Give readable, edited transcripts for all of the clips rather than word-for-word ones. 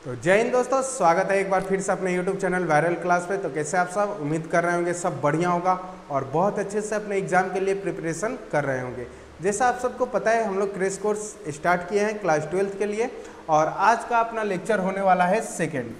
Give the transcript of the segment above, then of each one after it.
तो जय हिंद दोस्तों, स्वागत है एक बार फिर से अपने YouTube चैनल वायरल क्लास पे। तो कैसे आप सब, उम्मीद कर रहे होंगे सब बढ़िया होगा और बहुत अच्छे से अपने एग्जाम के लिए प्रिपरेशन कर रहे होंगे। जैसा आप सबको पता है, हम लोग क्रैश कोर्स स्टार्ट किए हैं क्लास 12th के लिए और आज का अपना लेक्चर होने वाला है सेकेंड।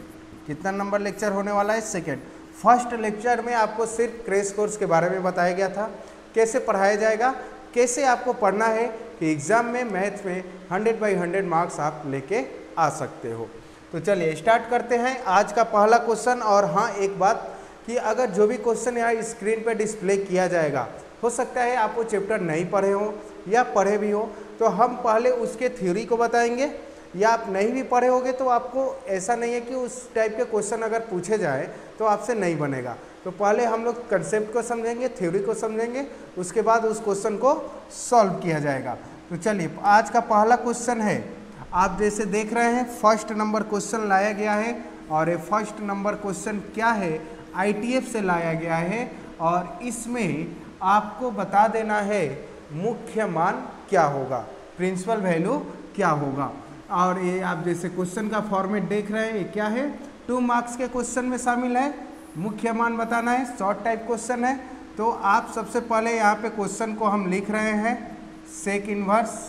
कितना नंबर लेक्चर होने वाला है? सेकेंड। फर्स्ट लेक्चर में आपको सिर्फ क्रैश कोर्स के बारे में बताया गया था, कैसे पढ़ाया जाएगा, कैसे आपको पढ़ना है कि एग्ज़ाम में मैथ में 100/100 मार्क्स आप लेके आ सकते हो। तो चलिए स्टार्ट करते हैं आज का पहला क्वेश्चन। और हाँ, एक बात कि अगर जो भी क्वेश्चन यहाँ स्क्रीन पर डिस्प्ले किया जाएगा, हो सकता है आप वो चैप्टर नहीं पढ़े हो या पढ़े भी हो, तो हम पहले उसके थ्योरी को बताएंगे। या आप नहीं भी पढ़े होगे तो आपको ऐसा नहीं है कि उस टाइप के क्वेश्चन अगर पूछे जाए तो आपसे नहीं बनेगा। तो पहले हम लोग कंसेप्ट को समझेंगे, थ्योरी को समझेंगे, उसके बाद उस क्वेश्चन को सॉल्व किया जाएगा। तो चलिए आज का पहला क्वेश्चन है, आप जैसे देख रहे हैं फर्स्ट नंबर क्वेश्चन लाया गया है। और ये फर्स्ट नंबर क्वेश्चन क्या है? ITF से लाया गया है और इसमें आपको बता देना है मुख्य मान क्या होगा, प्रिंसिपल वैल्यू क्या होगा। और ये आप जैसे क्वेश्चन का फॉर्मेट देख रहे हैं, ये क्या है? 2 मार्क्स के क्वेश्चन में शामिल है, मुख्य मान बताना है, शॉर्ट टाइप क्वेश्चन है। तो आप सबसे पहले यहाँ पे क्वेश्चन को हम लिख रहे हैं सेक इनवर्स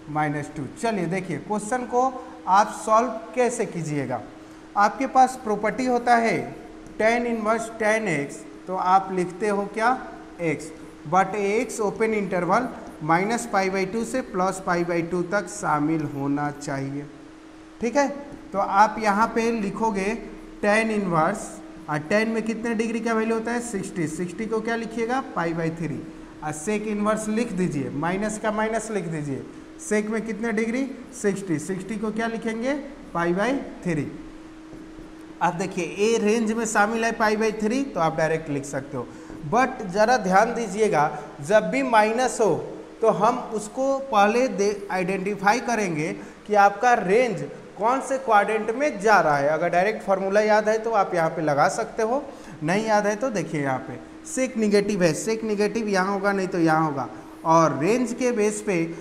-2। चलिए देखिए क्वेश्चन को आप सॉल्व कैसे कीजिएगा। आपके पास प्रॉपर्टी होता है tan इनवर्स tan x, तो आप लिखते हो क्या? x, but x open interval -π/2 से +π/2 तक शामिल होना चाहिए। ठीक है, तो आप यहाँ पे लिखोगे tan इनवर्स, और tan में कितने डिग्री का वैल्यू होता है? 60 को क्या लिखिएगा? π/3। और सेक इनवर्स लिख दीजिए, माइनस का माइनस लिख दीजिए। सेक में कितने डिग्री? 60 को क्या लिखेंगे? π/3। अब देखिए ए रेंज में शामिल है π/3, तो आप डायरेक्ट लिख सकते हो। बट ज़रा ध्यान दीजिएगा, जब भी माइनस हो तो हम उसको पहले आइडेंटिफाई करेंगे कि आपका रेंज कौन से क्वाड्रेंट में जा रहा है। अगर डायरेक्ट फार्मूला याद है तो आप यहाँ पे लगा सकते हो, नहीं याद है तो देखिए यहाँ पे सेक निगेटिव है, सेक निगेटिव यहाँ होगा, नहीं तो यहाँ होगा। और रेंज के बेस पे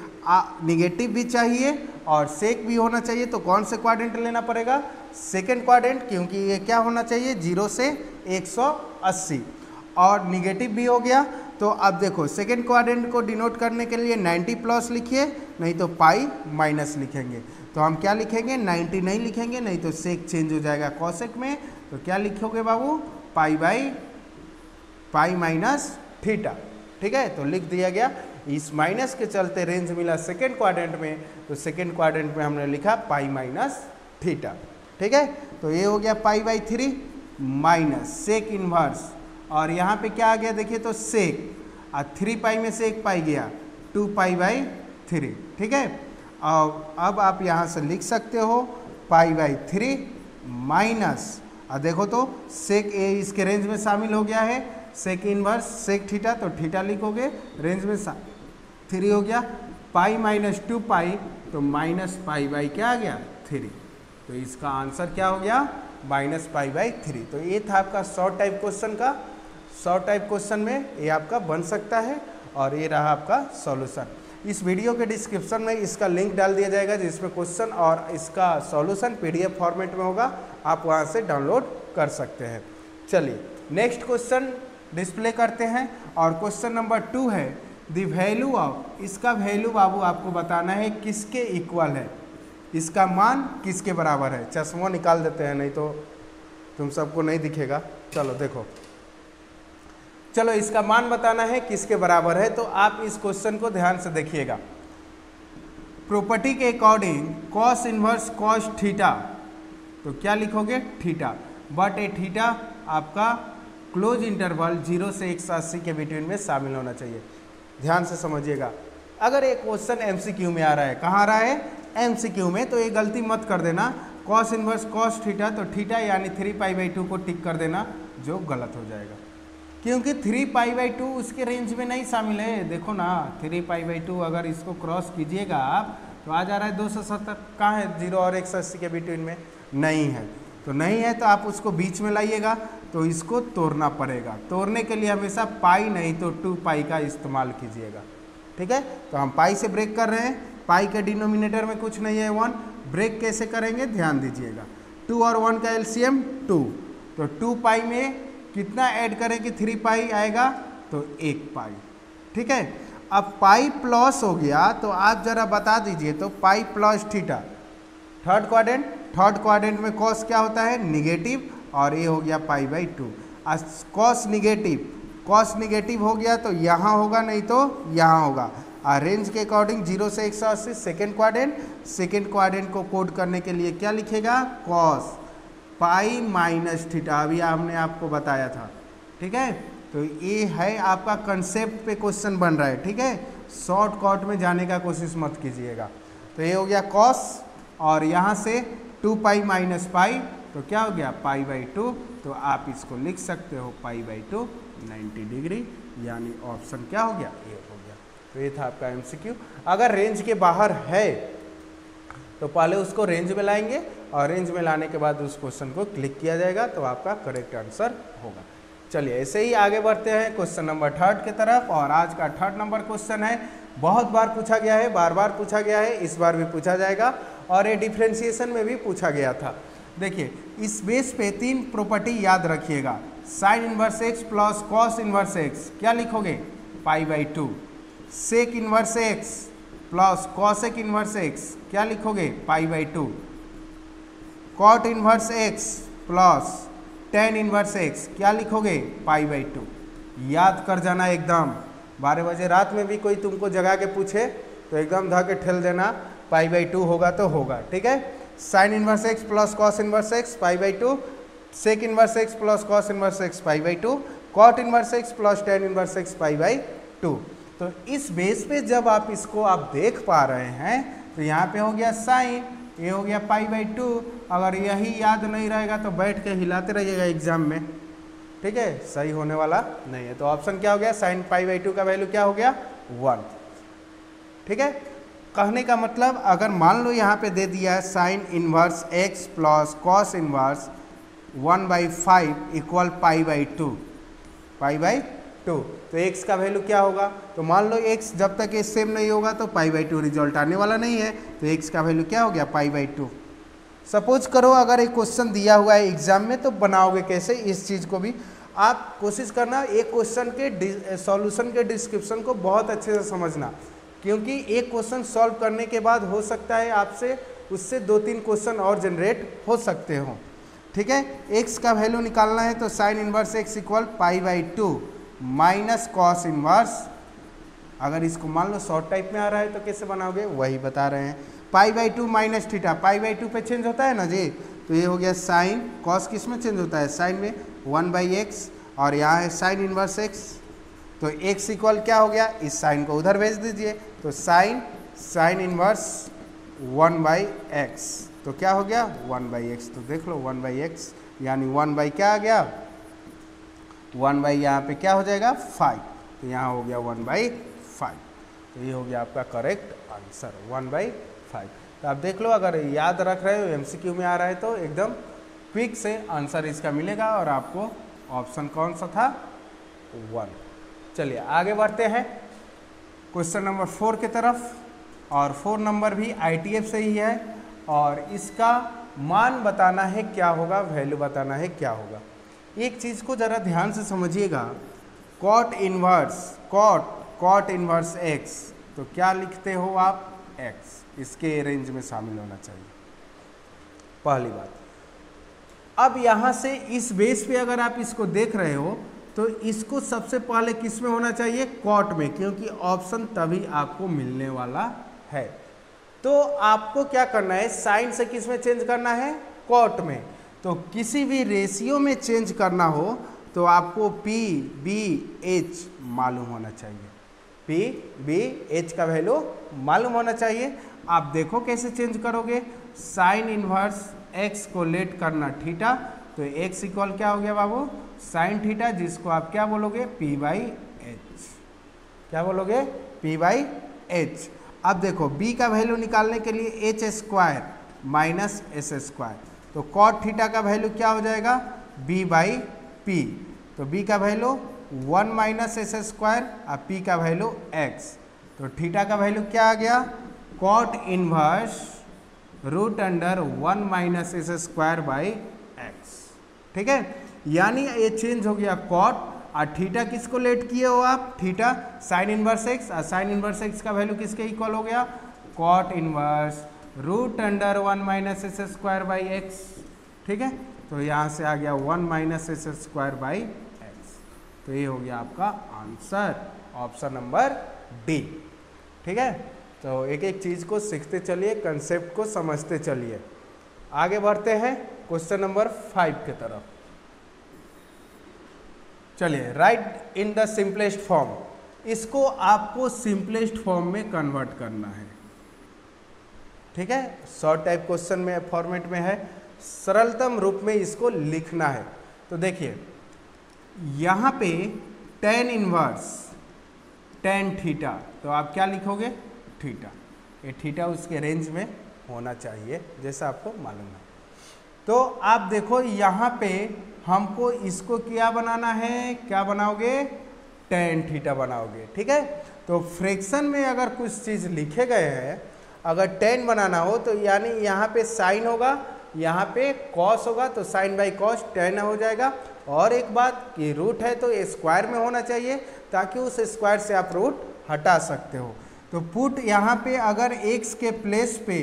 निगेटिव भी चाहिए और सेक भी होना चाहिए, तो कौन से क्वाड्रेंट लेना पड़ेगा? सेकेंड क्वाड्रेंट, क्योंकि ये क्या होना चाहिए? 0 से 180। और निगेटिव भी हो गया। तो अब देखो सेकेंड क्वाड्रेंट को डिनोट करने के लिए 90+ लिखिए, नहीं तो π- लिखेंगे। तो हम क्या लिखेंगे? 90 नहीं लिखेंगे, नहीं तो सेक चेंज हो जाएगा कॉसेक में। तो क्या लिखोगे बाबू? π/θ। ठीक है, तो लिख दिया गया। इस माइनस के चलते रेंज मिला सेकेंड क्वाड्रेंट में, तो सेकेंड क्वाड्रेंट में हमने लिखा π-θ। ठीक है, तो ये हो गया π/3 माइनस सेक इनवर्स। और यहाँ पे क्या आ गया? देखिए तो सेक, और 3π में से 1 पाई गया, 2π/3। ठीक है, और अब आप यहाँ से लिख सकते हो π/3 माइनस, और देखो तो सेक ए इसके रेंज में शामिल हो गया है, सेक इनवर्स सेक थीटा, तो थीटा लिखोगे, रेंज में 3 हो गया, π - 2π, तो -π/, क्या आ गया? 3। तो इसका आंसर क्या हो गया? -π/3। तो ये था आपका शॉर्ट टाइप क्वेश्चन का। शॉर्ट टाइप क्वेश्चन में ये आपका बन सकता है और ये रहा आपका सॉल्यूशन। इस वीडियो के डिस्क्रिप्शन में इसका लिंक डाल दिया जाएगा, जिसमें क्वेश्चन और इसका सॉल्यूशन PDF फॉर्मेट में होगा, आप वहाँ से डाउनलोड कर सकते हैं। चलिए नेक्स्ट क्वेश्चन डिस्प्ले करते हैं और क्वेश्चन नंबर 2 है द वैल्यू ऑफ, इसका वैल्यू बाबू आपको बताना है किसके इक्वल है, इसका मान किसके बराबर है। चश्मा निकाल देते हैं, नहीं तो तुम सबको नहीं दिखेगा। चलो देखो, चलो इसका मान बताना है किसके बराबर है। तो आप इस क्वेश्चन को ध्यान से देखिएगा। प्रॉपर्टी के according cos inverse cos theta, तो क्या लिखोगे? थीटा, बट ए थीटा आपका क्लोज इंटरवल 0 से 180 के बिटवीन में शामिल होना चाहिए। ध्यान से समझिएगा, अगर एक क्वेश्चन MCQ में आ रहा है, कहाँ आ रहा है? MCQ में, तो ये गलती मत कर देना कॉस इनवर्स कॉस थीटा, तो थीटा यानी 3π/2 को टिक कर देना, जो गलत हो जाएगा, क्योंकि 3π/2 उसके रेंज में नहीं शामिल है। देखो ना, 3π/2 अगर इसको क्रॉस कीजिएगा आप, तो आ जा रहा है 270। कहाँ है? 0 और 180 के बिटवीन में नहीं है। तो नहीं है तो आप उसको बीच में लाइएगा, तो इसको तोड़ना पड़ेगा। तोड़ने के लिए हमेशा पाई नहीं तो 2π का इस्तेमाल कीजिएगा। ठीक है, तो हम पाई से ब्रेक कर रहे हैं, पाई के डिनोमिनेटर में कुछ नहीं है 1, ब्रेक कैसे करेंगे ध्यान दीजिएगा। 2 और 1 का एलसीएम 2, तो 2 पाई में कितना ऐड करें कि 3 पाई आएगा, तो 1 पाई। ठीक है, अब पाई प्लस हो गया तो आप जरा बता दीजिए, तो pi plus theta third quadrant में कॉस क्या होता है, निगेटिव, और ये हो गया पाई बाई 2। कॉस निगेटिव हो गया तो यहाँ होगा, नहीं तो यहाँ होगा। रेंज के अकॉर्डिंग 0 से 180 सेकेंड क्वाड्रेंट को कोड करने के लिए क्या लिखेगा, कॉस पाई माइनस थीटा, अभी हमने आपको बताया था। ठीक है, तो ये है आपका कंसेप्ट पे क्वेश्चन बन रहा है। ठीक है, शॉर्टकट में जाने का कोशिश मत कीजिएगा। तो ये हो गया कॉस, और यहाँ से 2 पाई माइनस पाई, तो क्या हो गया पाई बाई 2, तो आप इसको लिख सकते हो पाई बाई 2 90 डिग्री, यानी ऑप्शन क्या हो गया, ए हो गया। तो ये था आपका एमसीक्यू। अगर रेंज के बाहर है तो पहले उसको रेंज में लाएंगे, और रेंज में लाने के बाद उस क्वेश्चन को क्लिक किया जाएगा, तो आपका करेक्ट आंसर होगा। चलिए ऐसे ही आगे बढ़ते हैं क्वेश्चन नंबर 3 की तरफ, और आज का 3 नंबर क्वेश्चन है, बहुत बार पूछा गया है, बार बार पूछा गया है, इस बार भी पूछा जाएगा, और ये डिफ्रेंशिएशन में भी पूछा गया था। देखिए, इस बेस पे 3 प्रॉपर्टी याद रखिएगा, sine inverse x plus cos inverse x, क्या लिखोगे, pi by 2, sec inverse x plus cosec inverse x, क्या लिखोगे, pi by 2, cot inverse x plus tan inverse x, क्या लिखोगे, पाई बाई 2। याद कर जाना एकदम, 12 बजे रात में भी कोई तुमको जगा के पूछे तो एकदम धा के ठेल देना, पाई बाई 2 होगा तो होगा। ठीक है, sine inverse x plus cos inverse x pi by 2, sec inverse x plus cos inverse x pi by 2, cot inverse x plus tan inverse x pi by 2। तो इस बेस पे जब आप इसको आप देख पा रहे हैं, तो यहाँ पे हो गया साइन, ये हो गया पाई बाई 2। अगर यही याद नहीं रहेगा तो बैठ के हिलाते रहिएगा एग्जाम में। ठीक है, सही होने वाला नहीं है। तो ऑप्शन क्या हो गया, साइन पाई बाई 2 का वैल्यू क्या हो गया, 1। ठीक है, कहने का मतलब अगर मान लो यहाँ पे दे दिया है sine inverse x plus cos inverse 1/5 equal pi by 2, तो x का वैल्यू क्या होगा, तो मान लो x जब तक ये सेम नहीं होगा तो पाई बाई 2 रिजल्ट आने वाला नहीं है, तो x का वैल्यू क्या हो गया, पाई बाई 2। सपोज करो अगर एक क्वेश्चन दिया हुआ है एग्जाम में, तो बनाओगे कैसे, इस चीज़ को भी आप कोशिश करना, एक क्वेश्चन के सॉल्यूशन के डिस्क्रिप्शन को बहुत अच्छे से समझना, क्योंकि एक क्वेश्चन सॉल्व करने के बाद हो सकता है आपसे उससे 2-3 क्वेश्चन और जनरेट हो सकते हो। ठीक है, x का वैल्यू निकालना है, तो sign inverse x equal pi by 2 minus cos inverse, अगर इसको मान लो शॉर्ट टाइप में आ रहा है तो कैसे बनाओगे वही बता रहे हैं, पाई by 2 minus theta, pi by 2 पे चेंज होता है ना जी, तो ये हो गया साइन, कॉस किस में चेंज होता है, साइन में, 1/x, और यहाँ है साइन इनवर्स x, तो x इक्वल क्या हो गया, इस साइन को उधर भेज दीजिए, तो साइन इनवर्स 1/x, तो क्या हो गया 1/x, तो देख लो 1/x यानी 1 बाई क्या आ गया, 1 बाई यहाँ पे क्या हो जाएगा 5, तो यहाँ हो गया 1/5, तो ये हो गया आपका करेक्ट आंसर 1/5। तो आप देख लो, अगर याद रख रहे हो एमसीक्यू में आ रहा है तो एकदम क्विक से आंसर इसका मिलेगा, और आपको ऑप्शन कौन सा था, 1। चलिए आगे बढ़ते हैं क्वेश्चन नंबर 4 की तरफ, और 4 नंबर भी ITF से ही है, और इसका मान बताना है क्या होगा, वैल्यू बताना है क्या होगा। एक चीज़ को ज़रा ध्यान से समझिएगा, कॉट इनवर्स x, तो क्या लिखते हो आप, x, इसके रेंज में शामिल होना चाहिए, पहली बात। अब यहाँ से इस बेस पे अगर आप इसको देख रहे हो, तो इसको सबसे पहले किस में होना चाहिए, कॉट में, क्योंकि ऑप्शन तभी आपको मिलने वाला है। तो आपको क्या करना है, साइन से किस में चेंज करना है, कॉट में। तो किसी भी रेशियो में चेंज करना हो तो आपको P, B, H मालूम होना चाहिए, P, B, H का वैल्यू मालूम होना चाहिए। आप देखो कैसे चेंज करोगे, साइन इनवर्स x को लेट करना थीटा, तो x इक्वल क्या हो गया बाबू, साइन थीटा, जिसको आप क्या बोलोगे, P/H, क्या बोलोगे, P/H। अब देखो b का वैल्यू निकालने के लिए h² माइनस s², तो कॉट थीटा का वैल्यू क्या हो जाएगा, b/p, तो b का वैल्यू 1 माइनस s², और p का वैल्यू x, तो थीटा का वैल्यू क्या आ गया, cot inverse root under 1 minus s square by x. ठीक है, यानी ये चेंज हो गया कॉट, और थीटा किसको लेट किए हो आप, थीटा साइन इनवर्स एक्स, और साइन इनवर्स एक्स का वैल्यू किसके इक्वल हो गया, cot inverse root under 1 minus s square by x. ठीक है, तो यहाँ से आ गया 1 minus s square by x. तो ये हो गया आपका आंसर, ऑप्शन नंबर डी। ठीक है, तो एक एक चीज़ को सीखते चलिए, कंसेप्ट को समझते चलिए। आगे बढ़ते हैं क्वेश्चन नंबर 5 की तरफ। चलिए, right in the simplest form, इसको आपको सिंपलेस्ट फॉर्म में कन्वर्ट करना है। ठीक है, शॉर्ट टाइप क्वेश्चन में फॉर्मेट में है, सरलतम रूप में इसको लिखना है। तो देखिए यहाँ पे tan इनवर्स tan थीटा, तो आप क्या लिखोगे, थीटा। ये थीटा उसके रेंज में होना चाहिए जैसा आपको मालूम है। तो आप देखो यहाँ पे हमको इसको क्या बनाना है, क्या बनाओगे, tan थीटा बनाओगे। ठीक है, तो फ्रैक्शन में अगर कुछ चीज़ लिखे गए हैं, अगर tan बनाना हो तो यानी यहाँ पे साइन होगा, यहाँ पे कॉस होगा, तो साइन बाई कॉस tan हो जाएगा। और एक बात कि रूट है तो स्क्वायर में होना चाहिए, ताकि उस स्क्वायर से आप रूट हटा सकते हो। तो पुट यहाँ पे अगर x के प्लेस पे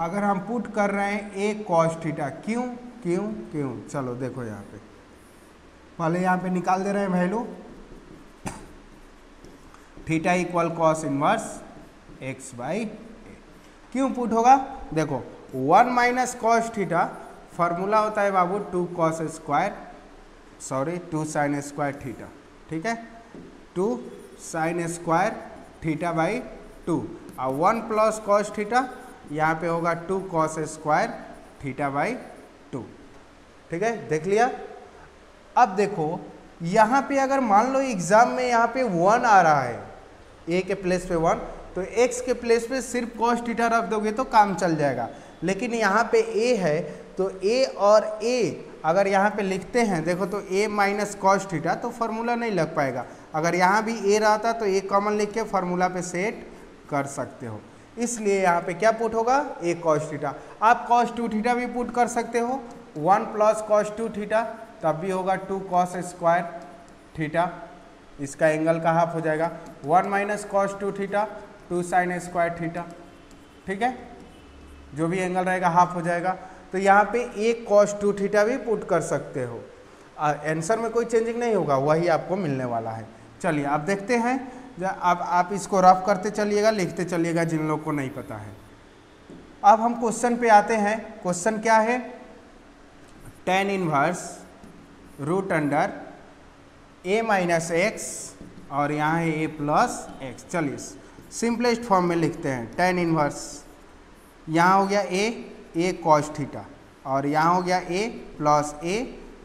अगर हम पुट कर रहे हैं a कॉस थीटा, क्यों क्यों क्यों, चलो देखो यहाँ पे पहले यहाँ पे निकाल दे रहे हैं value, theta equal cos inverse x by a. क्यों पुट होगा, देखो 1 माइनस कॉस थीटा फार्मूला होता है बाबू 2 cos square, sorry 2 sine square theta. ठीक है, 2 साइन स्क्वायर थीटा बाई 2, और 1 प्लस कॉस थीटा, यहाँ पे होगा 2 कॉस स्क्वायर थीटा बाई 2। ठीक है, देख लिया। अब देखो यहाँ पे अगर मान लो एग्जाम में यहाँ पे 1 आ रहा है, a के प्लेस पे 1, तो x के प्लेस पे सिर्फ कॉस थीटा रख दोगे तो काम चल जाएगा। लेकिन यहाँ पे a है, तो a और a अगर यहाँ पे लिखते हैं, देखो तो a माइनस कॉस थीटा, तो फार्मूला नहीं लग पाएगा। अगर यहाँ भी a रहता तो a कॉमन लिख के फार्मूला पे सेट कर सकते हो। इसलिए यहाँ पे क्या पुट होगा, a कॉस थीटा। आप कॉस 2 थीटा भी पुट कर सकते हो, 1 प्लस कॉस 2 थीटा, तब भी होगा 2 कॉस स्क्वायर थीटा, इसका एंगल का हाफ हो जाएगा। 1 minus cos 2 theta, 2 sine square theta. ठीक है, जो भी एंगल रहेगा हाफ हो जाएगा। तो यहाँ पे एक कॉस 2 थीटा भी पुट कर सकते हो, आंसर में कोई चेंजिंग नहीं होगा, वही आपको मिलने वाला है। चलिए अब देखते हैं, अब आप इसको रफ करते चलिएगा, लिखते चलिएगा जिन लोग को नहीं पता है। अब हम क्वेश्चन पे आते हैं। क्वेश्चन क्या है, tan inverse root under a minus x, और यहाँ है a प्लस एक्स। चलिए सिंपलेस्ट फॉर्म में लिखते हैं। tan इनवर्स यहाँ हो गया a कॉस थीटा, और यहाँ हो गया a plus a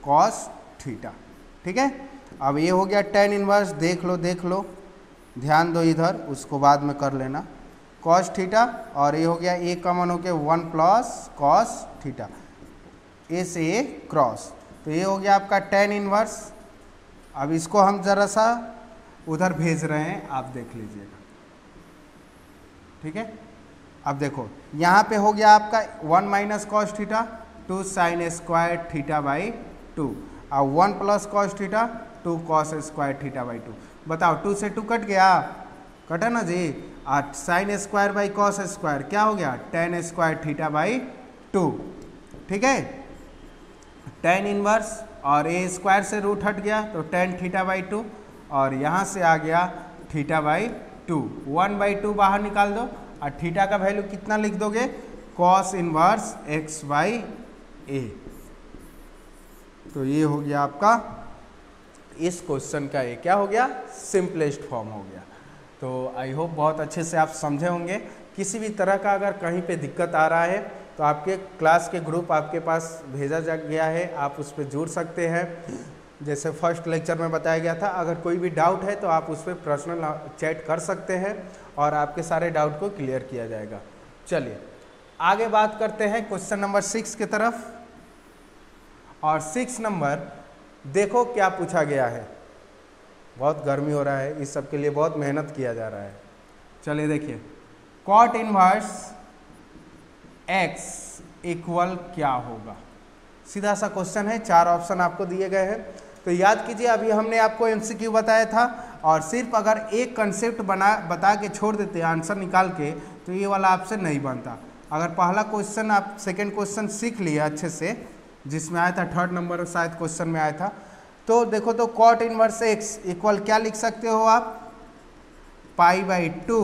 cos theta. ठीक है, अब ये हो गया tan इनवर्स, देख लो ध्यान दो इधर, उसको बाद में कर लेना, कॉस थीटा, और ये हो गया a कॉमन हो के 1 प्लस कॉस थीटा, a से a क्रॉस, तो ये हो गया आपका tan इनवर्स। अब इसको हम ज़रा सा उधर भेज रहे हैं, आप देख लीजिएगा। ठीक है, अब देखो यहाँ पे हो गया आपका 1 minus cos theta, 2 sine square theta by 2, और 1 plus cos theta, 2 cos square theta by 2। बताओ 2 से 2 कट गया, कटा ना जी, और sine square by cos square क्या हो गया, tan स्क्वायर थीटा बाई 2। ठीक है, tan इनवर्स, और a स्क्वायर से रूट हट गया तो tan थीटा बाई 2, और यहाँ से आ गया थीटा बाई 2, 1 बाई 2 बाहर निकाल दो, और थीटा का वैल्यू कितना लिख दोगे, cos inverse x by a। तो ये हो गया आपका इस क्वेश्चन का ये क्या हो गया, सिंपलेस्ट फॉर्म हो गया। तो आई होप बहुत अच्छे से आप समझे होंगे। किसी भी तरह का अगर कहीं पे दिक्कत आ रहा है तो आपके क्लास के ग्रुप आपके पास भेजा जा गया है, आप उस पर जुड़ सकते हैं। जैसे फर्स्ट लेक्चर में बताया गया था, अगर कोई भी डाउट है तो आप उस पर पर्सनल चैट कर सकते हैं और आपके सारे डाउट को क्लियर किया जाएगा। चलिए आगे बात करते हैं क्वेश्चन नंबर 6 की तरफ। और 6 नंबर देखो क्या पूछा गया है। बहुत गर्मी हो रहा है, इस सब के लिए बहुत मेहनत किया जा रहा है। चलिए देखिए, कॉट इनवर्स x इक्वल क्या होगा। सीधा सा क्वेश्चन है, 4 ऑप्शन आपको दिए गए हैं। तो याद कीजिए, अभी हमने आपको MCQ बताया था और सिर्फ अगर एक कंसेप्ट बता के छोड़ देते आंसर निकाल के तो ये वाला आपसे नहीं बनता। अगर पहला क्वेश्चन आप सेकंड क्वेश्चन सीख लिया अच्छे से, जिसमें आया था 3rd नंबर शायद क्वेश्चन में आया था, तो देखो तो cot इनवर्स x इक्वल क्या लिख सकते हो आप, π/2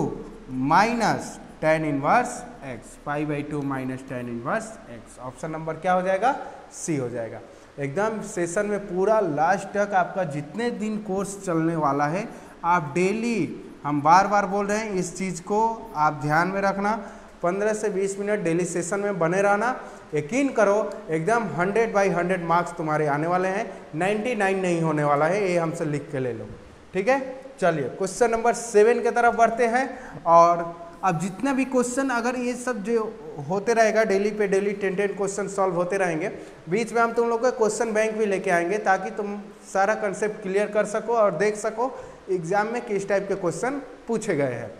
minus tan inverse x, π/2 minus tan inverse x। Option number क्या हो जाएगा, सी हो जाएगा। एकदम सेशन में पूरा लास्ट तक आपका जितने दिन कोर्स चलने वाला है, आप डेली, हम बार बार बोल रहे हैं इस चीज़ को आप ध्यान में रखना, 15 से 20 मिनट डेली सेशन में बने रहना। यकीन करो एकदम 100/100 मार्क्स तुम्हारे आने वाले हैं, 99 नहीं होने वाला है, ये हमसे लिख के ले लो, ठीक है। चलिए क्वेश्चन नंबर 7 की तरफ बढ़ते हैं। और अब जितना भी क्वेश्चन, अगर ये सब जो होते रहेगा डेली पे डेली 10 क्वेश्चन सॉल्व होते रहेंगे, बीच में हम तुम लोग को क्वेश्चन बैंक भी लेके आएंगे ताकि तुम सारा कंसेप्ट क्लियर कर सको और देख सको एग्जाम में किस टाइप के क्वेश्चन पूछे गए हैं।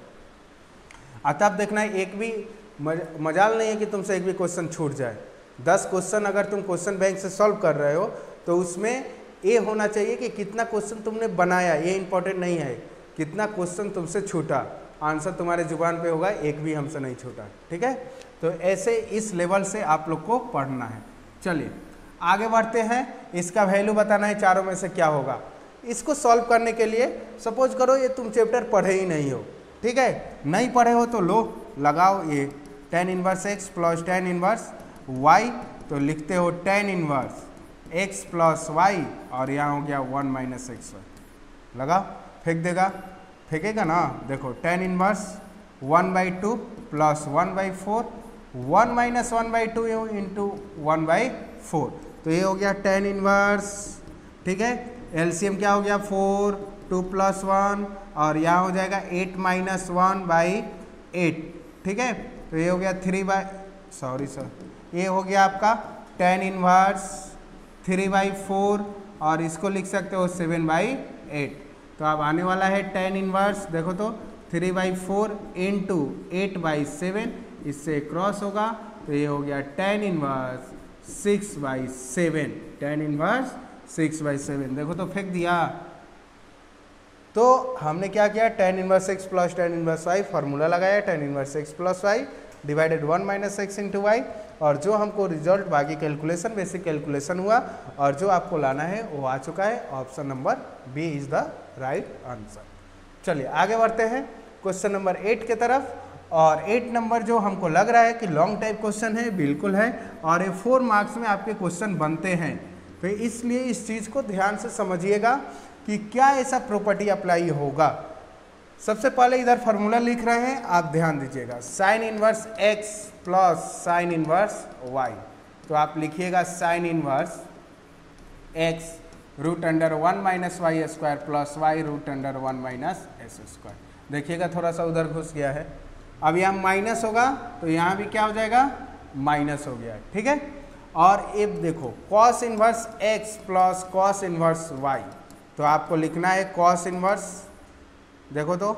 तब देखना है, एक भी मजाल नहीं है कि तुमसे एक भी क्वेश्चन छूट जाए। 10 क्वेश्चन अगर तुम क्वेश्चन बैंक से सॉल्व कर रहे हो तो उसमें ये होना चाहिए कि कितना क्वेश्चन तुमने बनाया, ये इंपॉर्टेंट नहीं है, कितना क्वेश्चन तुमसे छूटा, आंसर तुम्हारे जुबान पे होगा, एक भी हमसे नहीं छूटा, ठीक है। तो ऐसे इस लेवल से आप लोग को पढ़ना है। चलिए आगे बढ़ते हैं, इसका वैल्यू बताना है चारों में से क्या होगा। इसको सॉल्व करने के लिए सपोज करो ये तुम चैप्टर पढ़े ही नहीं हो, ठीक है, नहीं पढ़े हो तो लो लगाओ ये tan inverse x plus tan inverse y, तो लिखते हो tan inverse x plus y और यहाँ हो गया 1 माइनस xy, लगा, फेंक देगा, फेंकेगा ना, देखो tan inverse 1/2 plus 1/4, 1 minus 1/2 into 1/4, तो ये हो गया tan इनवर्स, ठीक है। एलसीएम क्या हो गया 4, 2 प्लस 1 और यहाँ हो जाएगा 8 माइनस 1/8, ठीक है। तो ये हो गया 3/, ये हो गया आपका tan इनवर्स 3/4 और इसको लिख सकते हो 7/8। तो अब आने वाला है tan इनवर्स, देखो तो 3/4 इंटू 8/7, इससे क्रॉस होगा, तो ये हो गया tan इनवर्स 6/7, tan इनवर्स 6/7, देखो तो फेंक दिया। तो हमने क्या किया, tan inverse x plus tan inverse y formula लगाया, tan inverse x plus y divided 1 minus x into y, और जो हमको रिजल्ट बाकी कैलकुलेशन बेसिक कैलकुलेशन हुआ और जो आपको लाना है वो आ चुका है। Option number B is the right answer. चलिए आगे बढ़ते हैं क्वेश्चन नंबर 8 की तरफ। और 8 नंबर जो हमको लग रहा है कि लॉन्ग टाइप क्वेश्चन है, बिल्कुल है, और ये 4 मार्क्स में आपके क्वेश्चन बनते हैं, तो इसलिए इस चीज़ को ध्यान से समझिएगा कि क्या ऐसा प्रॉपर्टी अप्लाई होगा। सबसे पहले इधर फार्मूला लिख रहे हैं, आप ध्यान दीजिएगा, sine inverse x plus sine inverse y, तो आप लिखिएगा sine inverse x √1 minus y square plus y √1 minus s square. देखिएगा थोड़ा सा उधर घुस गया है, अब यहाँ माइनस होगा तो यहाँ भी क्या हो जाएगा, माइनस हो गया, ठीक है। और ये देखो cos inverse x plus cos inverse y, तो आपको लिखना है कॉस इनवर्स, देखो तो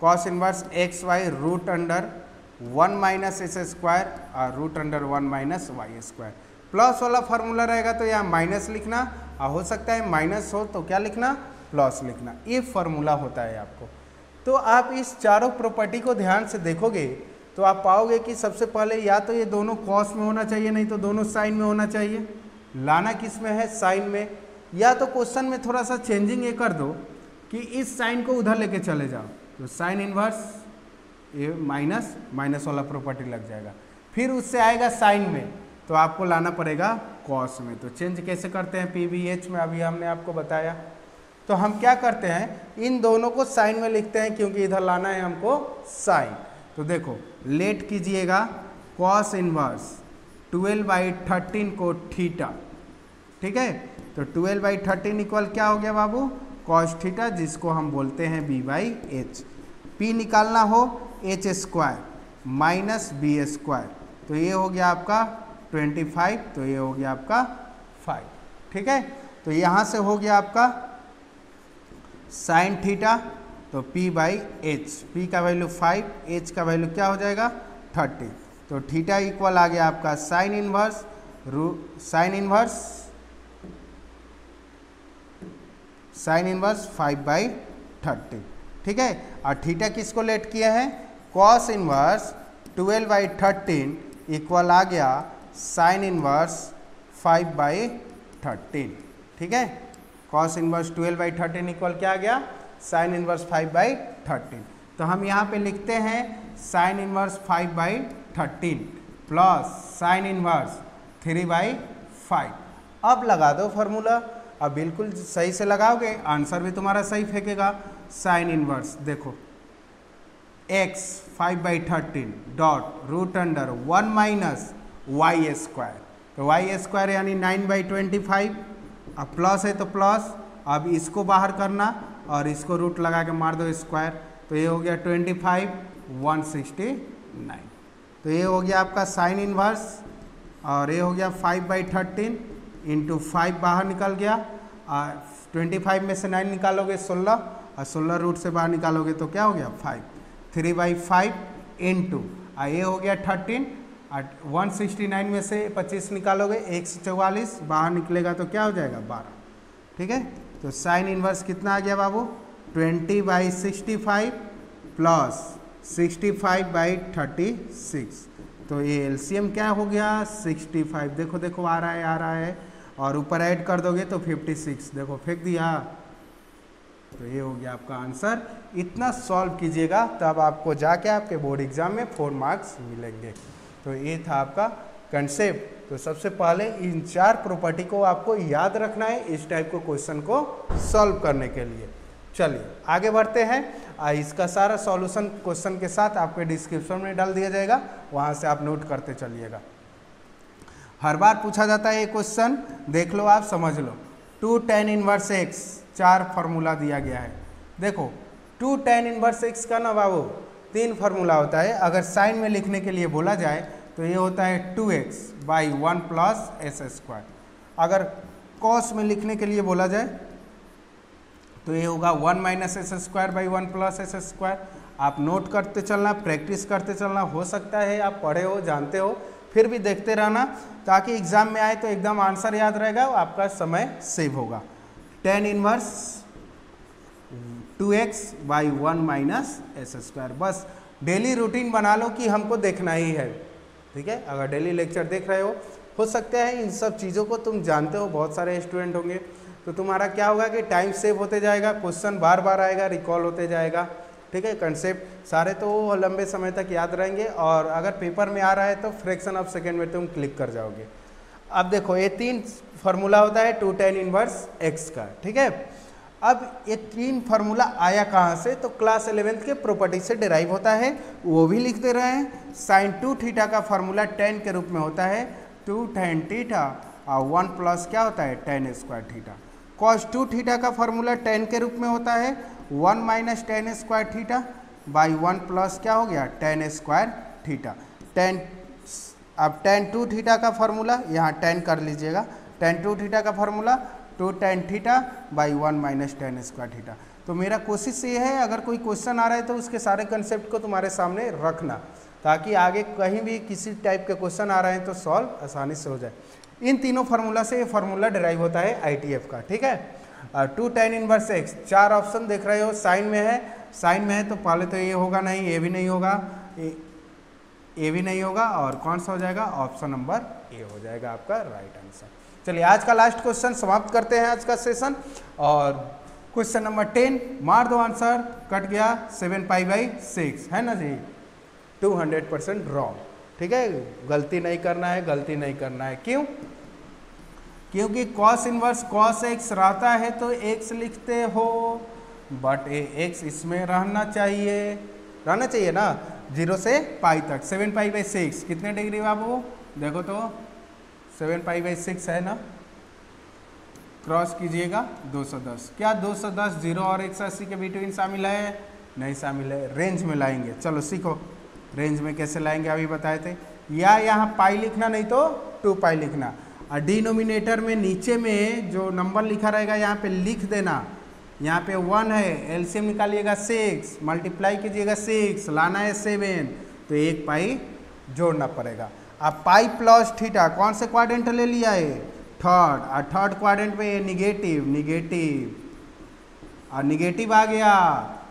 cos inverse XY √1 minus s square और √1 माइनस वाई स्क्वायर। प्लस वाला फार्मूला रहेगा तो यहाँ माइनस लिखना, और हो सकता है माइनस हो तो क्या लिखना, प्लस लिखना, ये फार्मूला होता है आपको। तो आप इस चारों प्रॉपर्टी को ध्यान से देखोगे तो आप पाओगे कि सबसे पहले या तो ये दोनों कॉस में होना चाहिए, नहीं तो दोनों साइन में होना चाहिए। लाना किस में है, साइन में, या तो क्वेश्चन में थोड़ा सा चेंजिंग ये कर दो कि इस साइन को उधर लेके चले जाओ, तो साइन इनवर्स ये माइनस माइनस वाला प्रॉपर्टी लग जाएगा, फिर उससे आएगा साइन में तो आपको लाना पड़ेगा कॉस में। तो चेंज कैसे करते हैं पीवीएच में, अभी हमने आपको बताया। तो हम क्या करते हैं, इन दोनों को साइन में लिखते हैं क्योंकि इधर लाना है हमको साइन। तो देखो लेट कीजिएगा कॉस इनवर्स 12/13 को थीटा, ठीक है। तो 12/13 इक्वल क्या हो गया बाबू, कॉस थीटा, जिसको हम बोलते हैं b/h। p निकालना हो h square minus b square, तो ये हो गया आपका 25, तो ये हो गया आपका 5, ठीक है। तो यहाँ से हो गया आपका साइन थीटा, तो p/h, p का वैल्यू 5, h का वैल्यू क्या हो जाएगा 30, तो तो थीटा इक्वल आ गया आपका साइन इनवर्स साइन इनवर्स 5/13, ठीक है। और थीटा किसको लेट किया है, कॉस इनवर्स 12/13 इक्वल आ गया साइन इनवर्स 5/13, ठीक है। कॉस इनवर्स 12/13 इक्वल क्या आ गया, साइन इनवर्स 5/13। तो हम यहाँ पे लिखते हैं sine inverse 5/13 plus sine inverse 3/5। अब लगा दो फॉर्मूला, अब बिल्कुल सही से लगाओगे आंसर भी तुम्हारा सही फेंकेगा। साइन इनवर्स देखो x 5/13 dot root under 1 minus y square, तो वाई स्क्वायर यानी 9/25। अब प्लस है तो प्लस, अब इसको बाहर करना और इसको रूट लगा के मार दो स्क्वायर, तो ये हो गया 25 169। तो ये हो गया आपका साइन इनवर्स, और ये हो गया 5/13 इंटू 5 बाहर निकल गया, और 25 में से 9 निकालोगे 16, और 16 रूट से बाहर निकालोगे तो क्या हो गया 5, 3/5 इंटू ये हो गया 13, और 169 में से 25 निकालोगे 144 बाहर निकलेगा तो क्या हो जाएगा 12, ठीक है। तो साइन इनवर्स कितना आ गया बाबू, 20/65 प्लस 65/36। तो ये एलसीएम क्या हो गया 65, देखो देखो आ रहा है, और ऊपर ऐड कर दोगे तो 56, देखो फेंक दिया। तो ये हो गया आपका आंसर। इतना सॉल्व कीजिएगा तब आपको जाके आपके बोर्ड एग्जाम में 4 मार्क्स मिलेंगे। तो ये था आपका कंसेप्ट। तो सबसे पहले इन 4 प्रॉपर्टी को आपको याद रखना है इस टाइप को क्वेश्चन को सॉल्व करने के लिए। चलिए आगे बढ़ते हैं। इसका सारा सॉल्यूशन क्वेश्चन के साथ आपके डिस्क्रिप्शन में डाल दिया जाएगा, वहाँ से आप नोट करते चलिएगा। हर बार पूछा जाता है ये क्वेश्चन, देख लो आप समझ लो। 2 tan इनवर्स x, 4 फार्मूला दिया गया है। देखो 2 tan इनवर्स x का ना बाबू 3 फार्मूला होता है। अगर साइन में लिखने के लिए बोला जाए तो ये होता है 2x/1 प्लस s²। अगर कॉस में लिखने के लिए बोला जाए तो ये होगा 1 माइनस s²/1 प्लस s²। आप नोट करते चलना, प्रैक्टिस करते चलना। हो सकता है आप पढ़े हो, जानते हो, फिर भी देखते रहना ताकि एग्जाम में आए तो एकदम आंसर याद रहेगा, आपका समय सेव होगा। tan inverse 2x/1 minus s²। बस डेली रूटीन बना लो कि हमको देखना ही है, ठीक है। अगर डेली लेक्चर देख रहे हो सकता है इन सब चीज़ों को तुम जानते हो, बहुत सारे स्टूडेंट होंगे, तो तुम्हारा क्या होगा कि टाइम सेव होते जाएगा, क्वेश्चन बार बार आएगा, रिकॉल होते जाएगा, ठीक है। कंसेप्ट सारे तो लंबे समय तक याद रहेंगे, और अगर पेपर में आ रहा है तो फ्रैक्शन ऑफ सेकेंड में तुम क्लिक कर जाओगे। अब देखो ये 3 फार्मूला होता है 2 tan इनवर्स x का, ठीक है। अब ये 3 फार्मूला आया कहाँ से, तो क्लास 11th के प्रॉपर्टी से डिराइव होता है, वो भी लिख दे रहे हैं। साइन 2 थीटा का फार्मूला tan के रूप में होता है 2 tan थीटा, और 1 प्लस क्या होता है tan² थीटा। cos 2 थीटा का फार्मूला tan के रूप में होता है 1 minus tan² theta by 1 plus क्या हो गया tan² थीटा। अब tan 2 थीटा का फार्मूला यहाँ tan कर लीजिएगा, tan 2 थीटा का formula 2 tan theta by 1 minus tan² theta. तो मेरा कोशिश ये है अगर कोई क्वेश्चन आ रहा है तो उसके सारे कंसेप्ट को तुम्हारे सामने रखना, ताकि आगे कहीं भी किसी टाइप के क्वेश्चन आ रहे हैं तो सॉल्व आसानी से हो जाए। इन तीनों फार्मूला से ये फार्मूला डिराइव होता है ITF का, ठीक है। 2 tan इनवर्स x, 4 ऑप्शन देख रहे हो, साइन में है, साइन में है तो पहले तो ये होगा नहीं, ये भी नहीं होगा, ये भी नहीं होगा, और कौन सा हो जाएगा, ऑप्शन नंबर ए हो जाएगा आपका राइट आंसर। चलिए आज का लास्ट क्वेश्चन समाप्त करते हैं आज का सेशन, और क्वेश्चन नंबर 10 मार दो आंसर, कट गया 7π/6 है ना जी, 200% रॉन्ग, ठीक है। गलती नहीं करना है, गलती नहीं करना है। क्यों? क्योंकि cos इनवर्स cos x रहता है तो x लिखते हो, बट x इसमें रहना चाहिए ना, 0 से पाई तक। 7π/6 कितने डिग्री बाबू, देखो तो 7π/6 है ना, क्रॉस कीजिएगा 210। क्या 210 0 और 180 के बिटवीन शामिल है? नहीं शामिल है, रेंज में लाएंगे। चलो सीखो रेंज में कैसे लाएंगे, अभी बताए थे। या यहाँ पाई लिखना, नहीं तो 2π लिखना, और डिनोमिनेटर में नीचे में जो नंबर लिखा रहेगा यहाँ पे लिख देना। यहाँ पे 1 है, एलसीएम निकालिएगा 6, मल्टीप्लाई कीजिएगा 6, लाना है 7, तो 1π जोड़ना पड़ेगा। अब पाई प्लस थीटा कौन से क्वाड्रेंट ले लिया है, थर्ड, और थर्ड क्वाड्रेंट में ये निगेटिव निगेटिव और निगेटिव आ गया,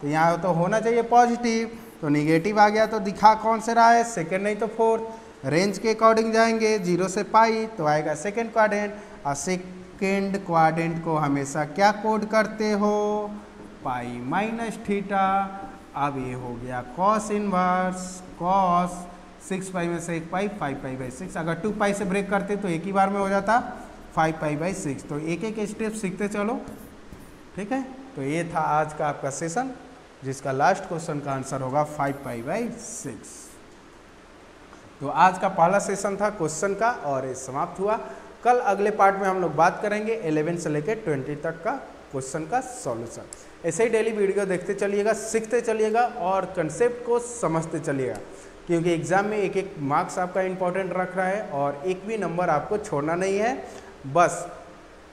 तो यहाँ तो होना चाहिए पॉजिटिव, तो निगेटिव आ गया तो दिखा कौन से रहा है, सेकेंड नहीं तो फोर्थ। रेंज के अकॉर्डिंग जाएंगे 0 से पाई तो आएगा सेकेंड क्वाड्रेंट, और सेकेंड क्वाड्रेंट को हमेशा क्या कोड करते हो, पाई माइनस थीटा। अब ये हो गया कॉस इनवर्स, कॉस 6 पाई में से 1 पाई 5 पाई बाई 6, अगर 2 पाई से ब्रेक करते तो एक ही बार में हो जाता 5 पाई बाई 6। तो एक एक स्टेप सीखते चलो, ठीक है। तो ये था आज का आपका सेशन, जिसका लास्ट क्वेश्चन का आंसर होगा 5 पाई बाई 6। तो आज का पहला सेशन था क्वेश्चन का और ये समाप्त हुआ। कल अगले पार्ट में हम लोग बात करेंगे 11 से लेकर 20 तक का क्वेश्चन का सॉल्यूशन। ऐसे ही डेली वीडियो देखते चलिएगा, सीखते चलिएगा और कंसेप्ट को समझते चलिएगा, क्योंकि एग्ज़ाम में एक एक मार्क्स आपका इंपॉर्टेंट रख रहा है और एक भी नंबर आपको छोड़ना नहीं है। बस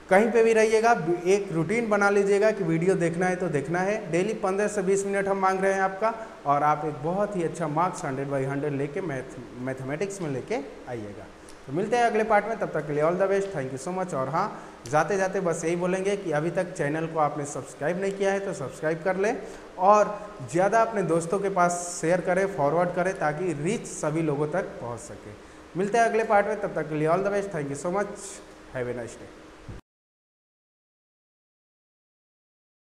कहीं पे भी रहिएगा, एक रूटीन बना लीजिएगा कि वीडियो देखना है तो देखना है। डेली 15 से 20 मिनट हम मांग रहे हैं आपका, और आप एक बहुत ही अच्छा मार्क्स 100/100 लेके मैथमेटिक्स में लेके आइएगा। तो मिलते हैं अगले पार्ट में, तब तक के लिए all the best, thank you so much. और हाँ, जाते जाते बस यही बोलेंगे कि अभी तक चैनल को आपने सब्सक्राइब नहीं किया है तो सब्सक्राइब कर लें, और ज़्यादा अपने दोस्तों के पास शेयर करें, फॉरवर्ड करें, ताकि रीच सभी लोगों तक पहुँच सके। मिलते हैं अगले पार्ट में, तब तक के लिए all the best, thank you so much, have a nice day.